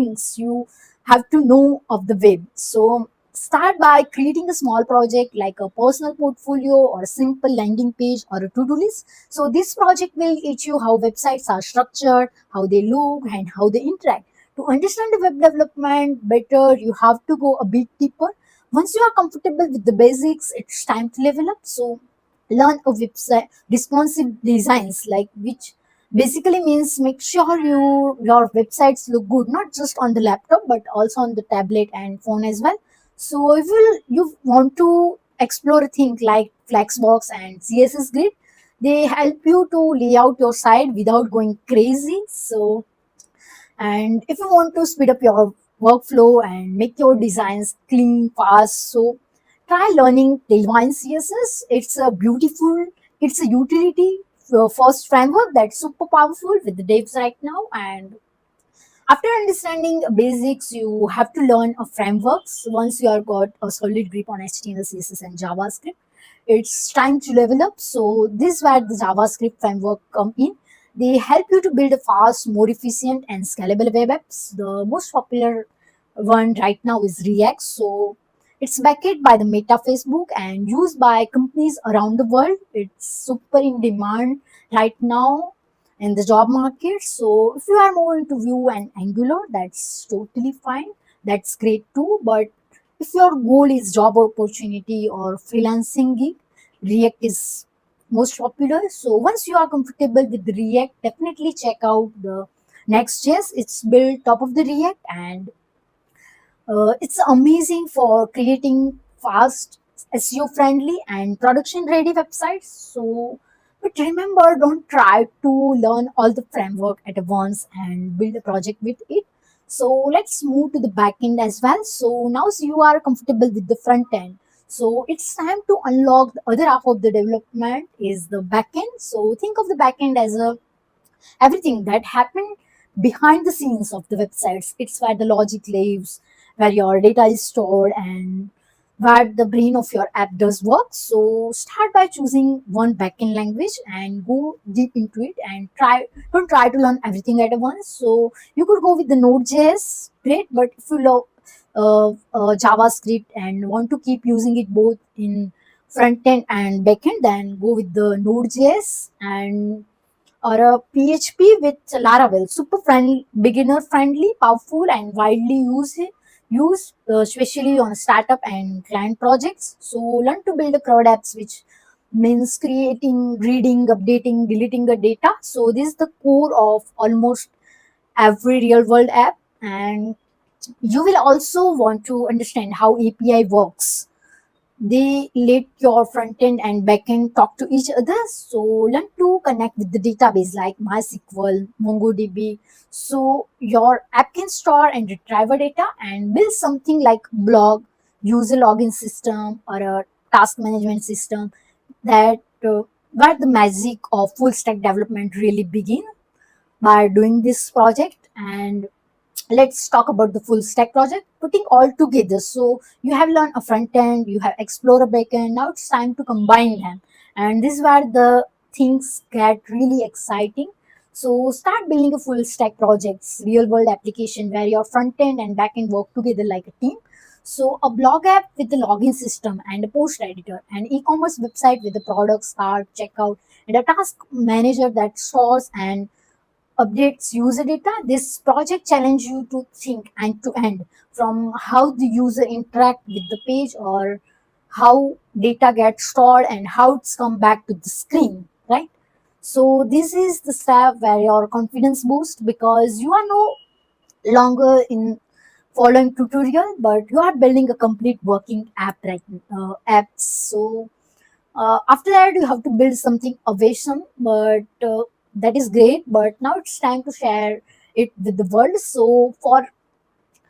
things you have to know of the web. So start by creating a small project like a personal portfolio or a simple landing page or a to-do list. So this project will teach you how websites are structured, how they look, and how they interact. To understand the web development better, you have to go a bit deeper. Once you are comfortable with the basics, it's time to level up. So learn a website responsive designs, like which basically means make sure your websites look good not just on the laptop but also on the tablet and phone as well. So if you want to explore a thing like Flexbox and CSS Grid, they help you to lay out your site without going crazy. So, and if you want to speed up your workflow and make your designs clean, fast, so try learning Tailwind CSS. It's a utility first framework that's super powerful with the devs right now. And after understanding basics, you have to learn a frameworks. Once you have got a solid grip on HTML, CSS, and JavaScript, it's time to level up. So this is where the JavaScript framework come in. They help you to build a fast, more efficient, and scalable web apps. The most popular one right now is React. So it's backed by the Meta Facebook and used by companies around the world. It's super in demand right now in the job market. So if you are more into Vue and Angular, that's totally fine. That's great too. But if your goal is job opportunity or freelancing gig, React is most popular. So once you are comfortable with React, definitely check out the Next.js. It's built top of the React, and it's amazing for creating fast, SEO friendly, and production ready websites. So, but remember, don't try to learn all the framework at once and build a project with it. So, let's move to the backend as well. So, now you are comfortable with the front end. So, it's time to unlock the other half of the development is the backend. So, think of the backend as a everything that happened behind the scenes of the websites. It's where the logic lives, where your data is stored, and where the brain of your app does work. So start by choosing one backend language and go deep into it and don't try to learn everything at once. So you could go with the Node.js, great, but if you love JavaScript and want to keep using it both in front end and back end, then go with the Node.js and or a PHP with Laravel. Super friendly, beginner friendly, powerful, and widely used, especially on startup and client projects. So learn to build a crowd apps, which means creating, reading, updating, deleting the data. So this is the core of almost every real world app. And you will also want to understand how API works. They let your front end and back end talk to each other. So learn to connect with the database like MySQL, MongoDB. So your app can store and retrieve data and build something like blog, user login system, or a task management system that where the magic of full stack development really begin by doing this project. And let's talk about the full stack project, putting all together. So you have learned a front end, you have explored a back end, now it's time to combine them. And this is where the things get really exciting. So start building a full stack projects, real world application where your front end and back end work together like a team. So a blog app with the login system and a post editor, an e-commerce website with the products, cart, checkout, and a task manager that stores and updates user data. This project challenge you to think end to end, from how the user interact with the page or how data gets stored and how it's come back to the screen, right? So this is the step where your confidence boosts because you are no longer in following tutorial, but you are building a complete working app, right? Apps. So after that, you have to build something awesome, but that is great. But now it's time to share it with the world. So for